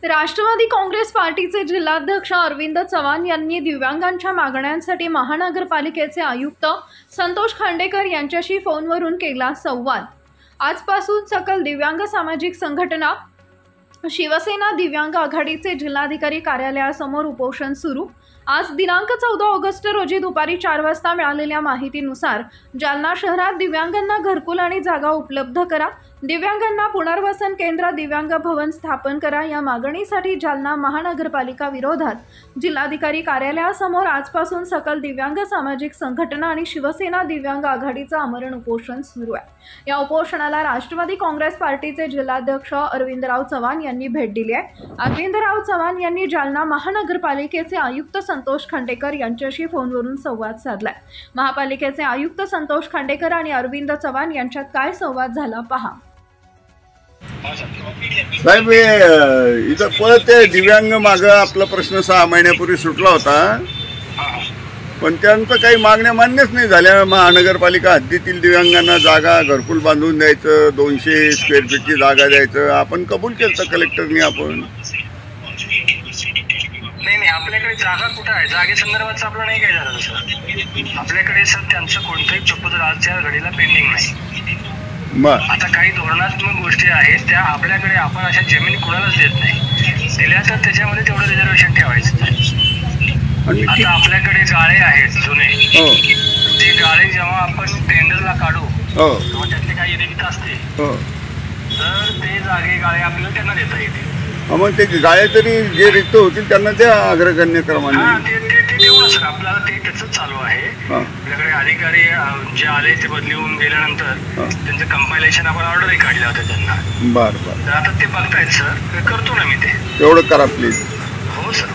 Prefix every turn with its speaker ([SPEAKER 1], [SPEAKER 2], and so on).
[SPEAKER 1] राष्ट्रवादी काँग्रेस पार्टीचे जिल्हाध्यक्ष अरविंद चव्हाण यांनी दिव्यांगांच्या मागण्यांसाठी महानगरपालिकेचे आयुक्त संतोष खांडेकर यांच्याशी फोनवरून केला संवाद। आजपासून सकल दिव्यांग सामाजिक संघटना शिवसेना दिव्यांग आघाडीचे जिल्हाधिकारी कार्यालयासमोर उपोषण सुरू। आज दिनांक 14 ऑगस्ट रोजी दुपारी 4 वाजता मिळालेल्या माहितीनुसार जालना शहरात दिव्यांगांना घरकुल आणि जागा उपलब्ध करा, दिव्यांगांना पुनर्वसन केंद्र, दिव्यांग भवन स्थापन करा या मागणीसाठी जालना महानगरपालिका विरोधात जिल्हाधिकारी कार्यालयासमोर आजपासून सकल दिव्यांग सामाजिक संघटना आणि शिवसेना दिव्यांग आघाडीचं आमरण उपोषण सुरू आहे। या उपोषणाला राष्ट्रवादी काँग्रेस पार्टीचे जिल्हाध्यक्ष अरविंदराव चव्हाण यांनी भेट दिली आहे। अरविंदराव चव्हाण यांनी जालना महानगरपालिकेचे आयुक्त संतोष खांडेकर यांच्याशी फोनवरून संवाद साधलाय। महापालिकेचे आयुक्त संतोष खांडेकर आणि अरविंद चव्हाण यांच्यात काय संवाद झाला पहा।
[SPEAKER 2] साहेब, इथं परत दिव्यांग मागं आपला प्रश्न 6 महिन्यापूर्वी सुटला होता, पण त्यांचं काही मागण्या मान्यच नाही झाल्या। महानगरपालिका हद्दीतील दिव्यांगांना जागा घरकुल बांधून द्यायचं, 200 स्क्वेअर फीटची जागा द्यायचं आपण कबूल केलं कलेक्टरनी। आपण
[SPEAKER 3] नाही, आपल्याकडे जागा कुठं आहे? जागेसंदर्भात आपलं नाही काय झालं सर। आपल्याकडे सर त्यांचं कोणतंही प्रपोजल आजच्या घडीला पेंडिंग नाही। आता काही धोरणात्मक गोष्टी आहेत त्या आपल्याकडे, आपण अशा जमीन कोणालाच देत नाही। दिल्या तर त्याच्यामध्ये तेवढं रिझर्वेशन ठेवायचं। आता आपल्याकडे गाळे आहेत जुने, ते गाळे जेव्हा आपण टेंडरला काढू तेव्हा त्यातले काही रिक्त असते तर ते जागे गाळे आपल्याला त्यांना देता येतील।
[SPEAKER 2] मग ते गाळे तरी जे रिक्त होतील त्यांना द्या अग्रगण्य क्रमाने।
[SPEAKER 3] ते देऊ ना सर, आपल्याला ते त्याच चालू आहे। आपल्याकडे अधिकारी जे आले ते बदली होऊन गेल्यानंतर त्यांचं कंपायलेशन आपण ऑर्डरही काढल्या होत्या त्यांना।
[SPEAKER 2] बरं बरं,
[SPEAKER 3] तर आता ते बघतायत सर, करतो ना मी ते।
[SPEAKER 2] एवढं करा प्लीज।
[SPEAKER 3] हो सर।